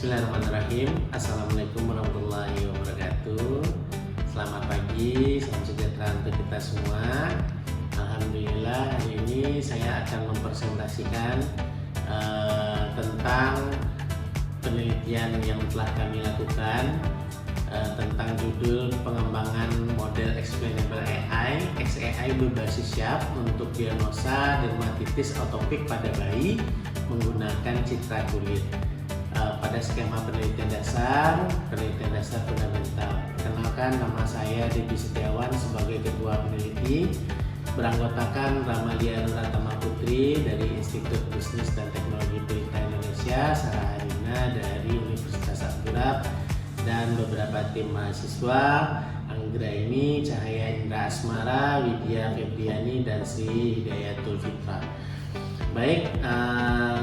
Bismillahirrahmanirrahim. Assalamualaikum warahmatullahi wabarakatuh. Selamat pagi, salam sejahtera untuk kita semua. Alhamdulillah, hari ini saya akan mempresentasikan tentang penelitian yang telah kami lakukan tentang judul pengembangan model explainable AI XAI berbasis SHAP untuk diagnosa dermatitis atopik pada bayi menggunakan citra kulit. Pada skema penelitian dasar fundamental. Kenalkan, nama saya Debbie Setiawan sebagai ketua peneliti, beranggotakan Ramalia Nuratama Putri dari Institut Bisnis dan Teknologi Pelita Indonesia, Sarah Harina dari Universitas Al-Quran, dan beberapa tim mahasiswa Anggraini, Cahaya Indra Asmara, Widya Febriani, dan Sri Hidayatul Fitra. Baik,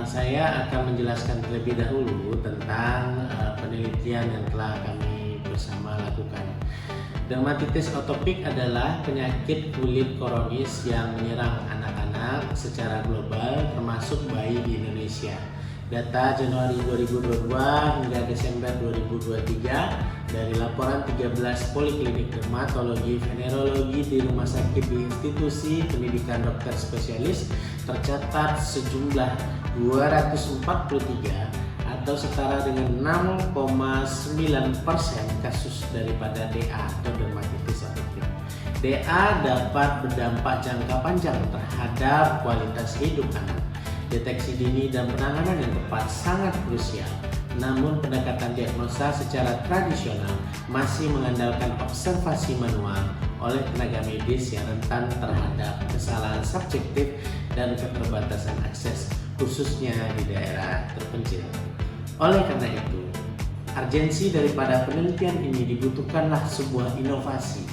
saya akan menjelaskan terlebih dahulu tentang penelitian yang telah kami bersama lakukan. Dermatitis atopik adalah penyakit kulit koronis yang menyerang anak-anak secara global, termasuk bayi di Indonesia. Data Januari 2022 hingga Desember 2023 dari laporan 13 poliklinik dermatologi venerologi di rumah sakit di institusi pendidikan dokter spesialis tercatat sejumlah 243 atau setara dengan 6,9% kasus daripada DA atau dermatitis atopik. DA dapat berdampak jangka panjang terhadap kualitas hidup anak. Deteksi dini dan penanganan yang tepat sangat krusial. Namun pendekatan diagnosa secara tradisional masih mengandalkan observasi manual oleh tenaga medis yang rentan terhadap kesalahan subjektif dan keterbatasan akses, khususnya di daerah terpencil. Oleh karena itu, urgensi daripada penelitian ini dibutuhkanlah sebuah inovasi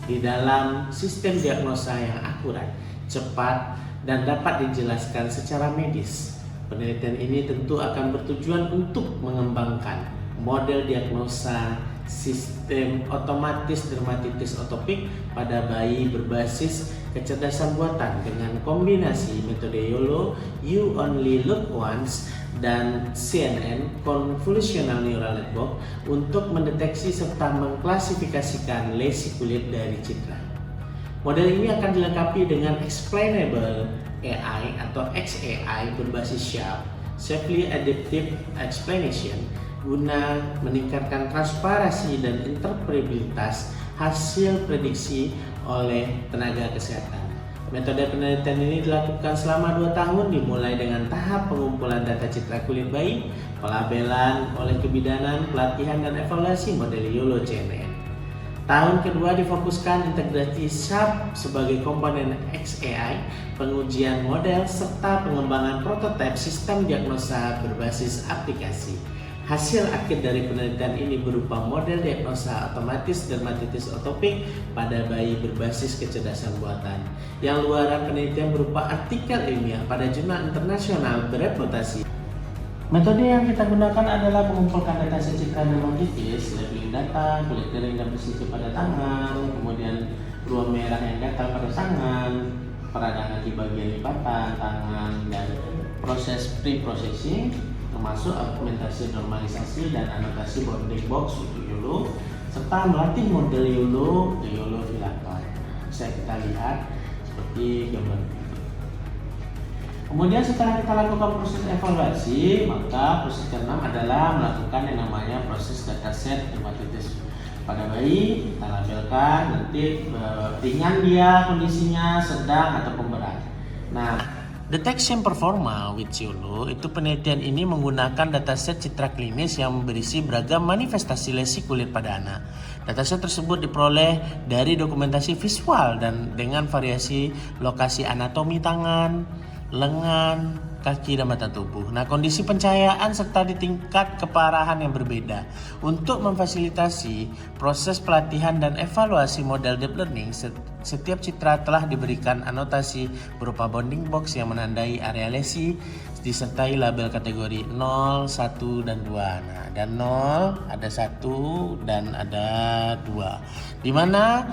di dalam sistem diagnosa yang akurat, cepat, dan dapat dijelaskan secara medis. Penelitian ini tentu akan bertujuan untuk mengembangkan model diagnosa sistem otomatis dermatitis atopik pada bayi berbasis kecerdasan buatan dengan kombinasi metode YOLO, You Only Look Once, dan CNN Convolutional Neural Network untuk mendeteksi serta mengklasifikasikan lesi kulit dari citra. Model ini akan dilengkapi dengan Explainable AI atau XAI berbasis SHAP, Safely Adaptive Explanation, guna meningkatkan transparansi dan interpretabilitas hasil prediksi oleh tenaga kesehatan. Metode penelitian ini dilakukan selama 2 tahun, dimulai dengan tahap pengumpulan data citra kulit bayi, pelabelan oleh kebidanan, pelatihan, dan evaluasi model YOLO CNN. Tahun kedua difokuskan integrasi SHAP sebagai komponen XAI, pengujian model, serta pengembangan prototipe sistem diagnosa berbasis aplikasi. Hasil akhir dari penelitian ini berupa model diagnosa otomatis dermatitis atopik pada bayi berbasis kecerdasan buatan. Yang luaran penelitian berupa artikel ilmiah pada jurnal internasional bereputasi. Metode yang kita gunakan adalah mengumpulkan data secitra dermatitis, labeling data, kulit kering dan bersih pada tangan, kemudian ruang merah yang gatal pada tangan, peradangan di bagian lipatan tangan, dan proses pre-processing termasuk argumentasi normalisasi dan anotasi bounding box untuk YOLO, serta melatih model YOLO ke YOLO Filator. Bisa kita lihat seperti gambar. Kemudian setelah kita lakukan proses evaluasi, maka proses ke-6 adalah melakukan yang namanya proses dataset dermatitis pada bayi. Kita labelkan nanti ringan dia kondisinya, sedang ataupun berat. Nah, detection performa with YOLO itu penelitian ini menggunakan dataset citra klinis yang berisi beragam manifestasi lesi kulit pada anak. Dataset tersebut diperoleh dari dokumentasi visual dan dengan variasi lokasi anatomi tangan, lengan, kaki, dan mata tubuh. Nah, kondisi pencahayaan serta di tingkat keparahan yang berbeda. Untuk memfasilitasi proses pelatihan dan evaluasi model deep learning, setiap citra telah diberikan anotasi berupa bounding box yang menandai area lesi, disertai label kategori 0, 1, dan 2. Nah, dan 0, ada 1, dan ada 2. Di mana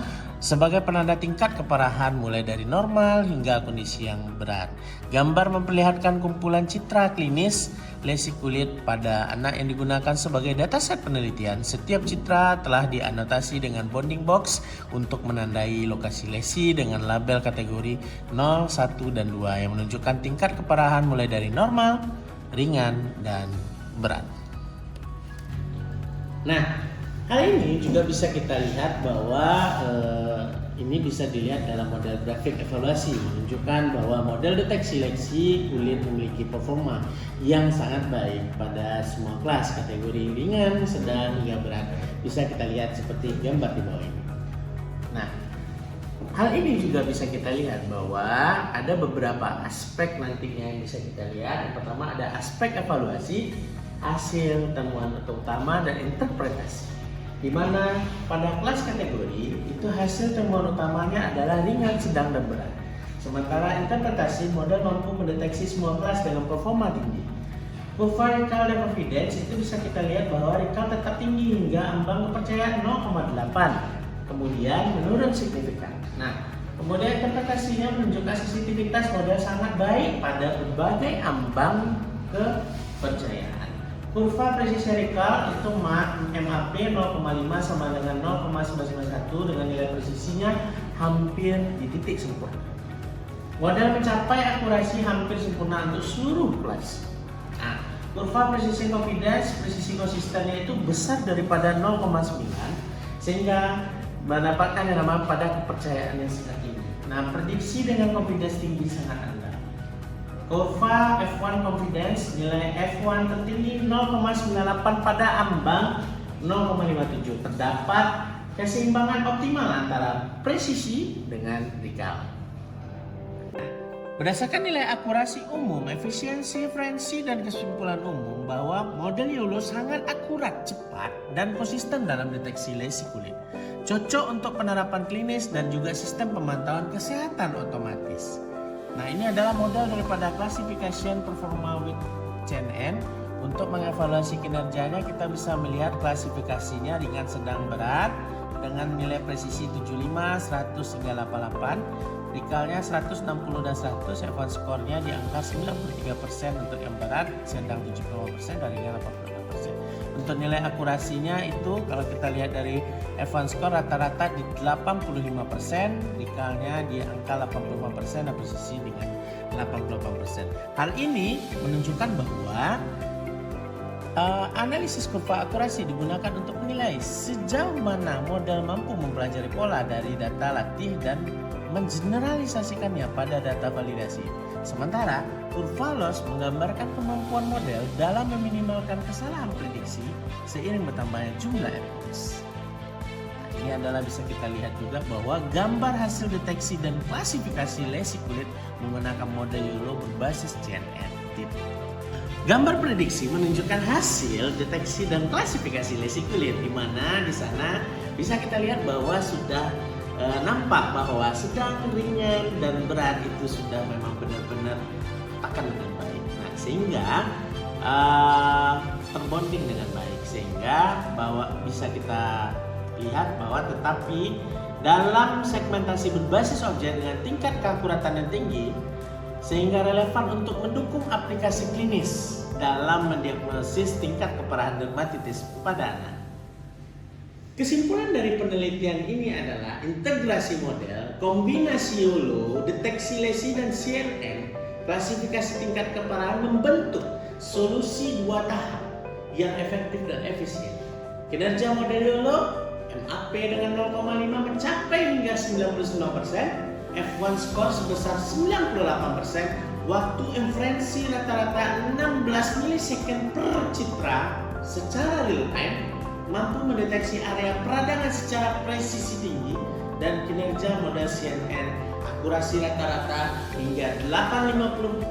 sebagai penanda tingkat keparahan mulai dari normal hingga kondisi yang berat. Gambar memperlihatkan kumpulan citra klinis lesi kulit pada anak yang digunakan sebagai dataset penelitian. Setiap citra telah dianotasi dengan bounding box untuk menandai lokasi lesi dengan label kategori 0, 1, dan 2 yang menunjukkan tingkat keparahan mulai dari normal, ringan, dan berat. Nah, hal ini juga bisa kita lihat bahwa ini bisa dilihat dalam model grafik evaluasi, menunjukkan bahwa model deteksi lesi kulit memiliki performa yang sangat baik pada semua kelas kategori ringan, sedang, hingga berat. Bisa kita lihat seperti gambar di bawah ini. Nah, hal ini juga bisa kita lihat bahwa ada beberapa aspek nantinya yang bisa kita lihat. Yang pertama ada aspek evaluasi, hasil temuan utama, dan interpretasi. Di mana pada kelas kategori itu hasil temuan utamanya adalah ringan, sedang, dan berat. Sementara interpretasi model mampu mendeteksi semua kelas dengan performa tinggi. Kurva recall dan confidence itu bisa kita lihat bahwa recall tetap tinggi hingga ambang kepercayaan 0,8, kemudian menurun signifikan. Nah, kemudian interpretasinya menunjukkan sensitivitas model sangat baik pada berbagai ambang kepercayaan. Kurva presisi recall itu MAP 0,5 sama dengan 0,991 dengan nilai presisinya hampir di titik sempurna. Model mencapai akurasi hampir sempurna untuk seluruh kelas. Nah, kurva presisi confidence, presisi konsistennya itu besar daripada 0,9 sehingga mendapatkan yang namanya pada kepercayaan yang sangat tinggi. Nah, prediksi dengan confidence tinggi sangat rendah. Kurva F1 confidence nilai F1 tertinggi 0,98 pada ambang 0,57. Terdapat keseimbangan optimal antara presisi dengan recall. Berdasarkan nilai akurasi umum, efisiensi, referensi, dan kesimpulan umum bahwa model YOLO sangat akurat, cepat, dan konsisten dalam deteksi lesi kulit. Cocok untuk penerapan klinis dan juga sistem pemantauan kesehatan otomatis. Nah, ini adalah model daripada classification performa with CNN. Untuk mengevaluasi kinerjanya kita bisa melihat klasifikasinya ringan, sedang, berat dengan nilai presisi 75, 100 hingga 88. Recallnya 160 dan 100, F1 skornya di angka 93% untuk yang berat, sedang 75% dan ringan 85%. Untuk nilai akurasinya itu kalau kita lihat dari F1 skor rata-rata di 85%, recallnya di angka 85% dan presisi dengan 88%. Hal ini menunjukkan bahwa analisis kurva akurasi digunakan untuk menilai sejauh mana model mampu mempelajari pola dari data latih dan mengeneralisasikannya pada data validasi. Sementara kurva loss menggambarkan kemampuan model dalam meminimalkan kesalahan prediksi seiring bertambahnya jumlah errors. Nah, ini adalah bisa kita lihat juga bahwa gambar hasil deteksi dan klasifikasi lesi kulit menggunakan model YOLO berbasis CNN. Gambar prediksi menunjukkan hasil deteksi dan klasifikasi lesi kulit, di mana di sana bisa kita lihat bahwa sudah nampak bahwa sedang, ringan, dan berat itu sudah memang benar-benar akan dengan baik. Nah, sehingga terbonding dengan baik, sehingga bahwa bisa kita lihat bahwa tetapi dalam segmentasi berbasis objek dengan tingkat keakuratan yang tinggi sehingga relevan untuk mendukung aplikasi klinis dalam mendiagnosis tingkat keparahan dermatitis pada anak. Kesimpulan dari penelitian ini adalah integrasi model, kombinasi YOLO, deteksi lesi, dan CNN, klasifikasi tingkat keparahan membentuk solusi dua tahap yang efektif dan efisien. Kinerja model YOLO, MAP dengan 0,5 mencapai hingga 99%, F1 skor sebesar 98%, waktu inferensi rata-rata 16 milisecond per citra secara real time, mampu mendeteksi area peradangan secara presisi tinggi, dan kinerja model CNN akurasi rata-rata hingga 85%,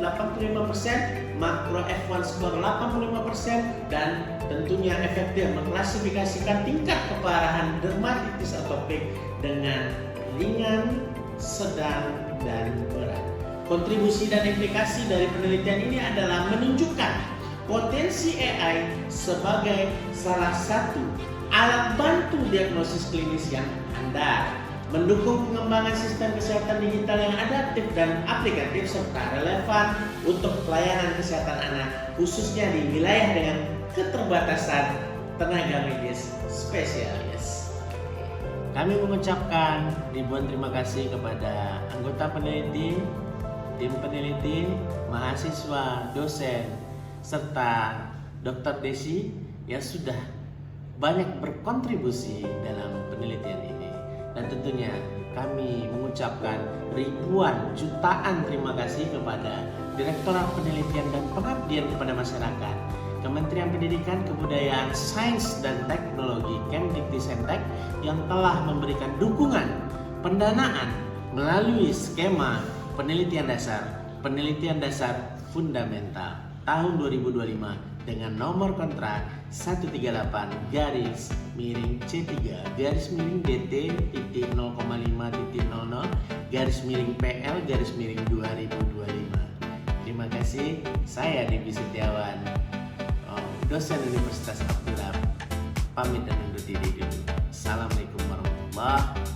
makro F1 skor 85%, dan tentunya efektif mengklasifikasikan tingkat keparahan dermatitis atopik dengan ringan, sedang, dan berat. Kontribusi dan implikasi dari penelitian ini adalah menunjukkan potensi AI sebagai salah satu alat bantu diagnosis klinis yang handal mendukung pengembangan sistem kesehatan digital yang adaptif dan aplikatif serta relevan untuk pelayanan kesehatan anak, khususnya di wilayah dengan keterbatasan tenaga medis spesialis. Kami mengucapkan ribuan terima kasih kepada anggota peneliti, tim peneliti, mahasiswa, dosen, serta Dr. Desi yang sudah banyak berkontribusi dalam penelitian ini. Dan tentunya kami mengucapkan ribuan jutaan terima kasih kepada Direktorat Penelitian dan Pengabdian kepada Masyarakat, Kementerian Pendidikan, Kebudayaan, Sains dan Teknologi Kemdiktisendtek yang telah memberikan dukungan pendanaan melalui skema penelitian dasar fundamental tahun 2025 dengan nomor kontrak 138-DT.0,5.00/PL/2025. Terima kasih. Saya Devi Setiawan, dosen Universitas Abdurrahman, pamit dan undur diri dulu. Assalamualaikum warahmatullahi wabarakatuh.